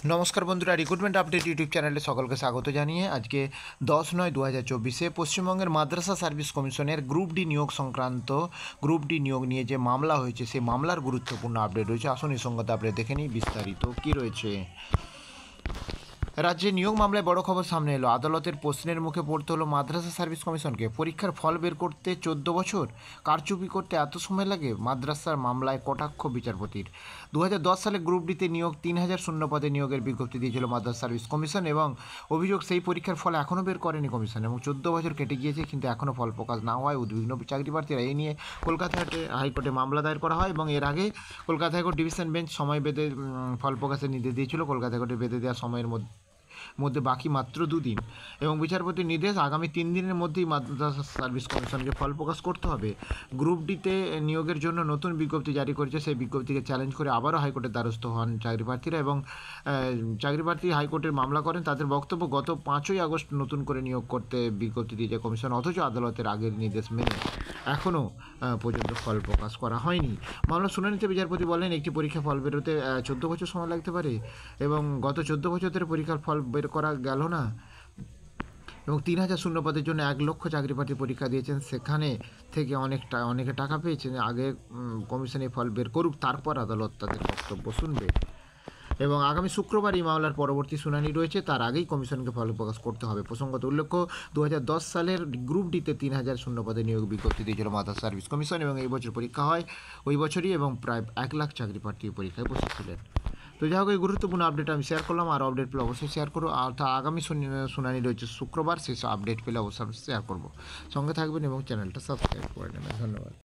নমস্কার বন্ধুরা, recruitment update YouTube চ্যানেলে সকলকে স্বাগত জানিয়ে আজকে 10-9-2024 পশ্চিমবঙ্গের মাদ্রাসা সার্ভিস কমিশনের গ্রুপ ডি নিয়োগ সংক্রান্ত গ্রুপ ডি নিয়োগ নিয়ে যে মামলা হয়েছে সেই মামলার গুরুত্বপূর্ণ আপডেট রয়েছে। আসুন এই সংক্রান্ত আপডেট দেখে নিই বিস্তারিত কী রয়েছে। রাজ্যে নিয়োগ মামলায় বড় খবর সামনে এলো। আদালতের প্রশ্নের মুখে পড়তে হলো মাদ্রাসা সার্ভিস কমিশনকে। পরীক্ষার ফল বের করতে 14 বছর, কারচুপি করতে এত সময় লাগে? মাদ্রাসার মামলায় কটাক্ষ বিচারপতির। 2010 সালে গ্রুপ ডিতে নিয়োগ 3000 শূন্য পদে নিয়োগের বিজ্ঞপ্তি দিয়েছিল মাদ্রাসা সার্ভিস কমিশন এবং অভিযোগ সেই পরীক্ষার ফল এখনও বের করেনি কমিশন এবং 14 বছর কেটে গিয়েছে কিন্তু এখনও ফল প্রকাশ না হওয়ায় উদ্বিগ্ন চাকরি প্রার্থীরা। এই নিয়ে কলকাতা হাইকোর্টে মামলা দায়ের করা হয় এবং এর আগে কলকাতা হাইকোর্ট ডিভিশন বেঞ্চ সময় বেঁধে ফল প্রকাশের নির্দেশ দিয়েছিল। কলকাতা হাইকোর্টে বেঁধে দেওয়া সময়ের মধ্যে বাকি মাত্র 2 দিন এবং বিচারপতির নির্দেশ আগামী 3 দিনের মধ্যেই মাদ্রাসা সার্ভিস কমিশনকে ফল প্রকাশ করতে হবে। গ্রুপ ডিতে নিয়োগের জন্য নতুন বিজ্ঞপ্তি জারি করেছে। সেই বিজ্ঞপ্তিকে চ্যালেঞ্জ করে আবারও হাইকোর্টের দ্বারস্থ হন চাকরি প্রার্থীরা এবং চাকরি প্রার্থী হাইকোর্টের মামলা করেন। তাদের বক্তব্য, গত 5ই আগস্ট নতুন করে নিয়োগ করতে বিজ্ঞপ্তি দিয়েছে কমিশন, অথচ আদালতের আগের নির্দেশ মেনে এখনও পর্যন্ত ফল প্রকাশ করা হয়নি। মামলা শুনানিতে বিচারপতি বলেন, একটি পরীক্ষা ফল বেরোতে 14 বছর সময় লাগতে পারে এবং গত 14 বছর ধরে পরীক্ষার ফল বের করা গেল না এবং 3000 শূন্য পদের জন্য 1 লক্ষ চাকরি প্রার্থী পরীক্ষা দিয়েছেন, সেখানে থেকে অনেকে টাকা পেয়েছেন। আগে কমিশন এই ফল বের করুক, তারপর আদালত তাদের বক্তব্য শুনবে এবং আগামী শুক্রবার এই মামলার পরবর্তী শুনানি রয়েছে। তার আগেই কমিশনকে ফল প্রকাশ করতে হবে। প্রসঙ্গত উল্লেখ্য, 2010 সালের গ্রুপ ডিতে 3000 শূন্য পদে নিয়োগ বিজ্ঞপ্তি দিয়েছিল মাদ্রাসা সার্ভিস কমিশন এবং এই বছর পরীক্ষা হয় ওই বছরই এবং প্রায় 1 লাখ চাকরি প্রার্থী পরীক্ষায় বসেছিলেন। তো যাই হোক, এই গুরুত্বপূর্ণ আপডেট আমি শেয়ার করলাম। আর আপডেট পেলে অবশ্যই শেয়ার করো। আর আগামী শুনানি রয়েছে শুক্রবার, সেই আপডেট পেলে অবশ্যই শেয়ার করবো। সঙ্গে থাকবেন এবং চ্যানেলটা সাবস্ক্রাইব করে নেবেন। ধন্যবাদ।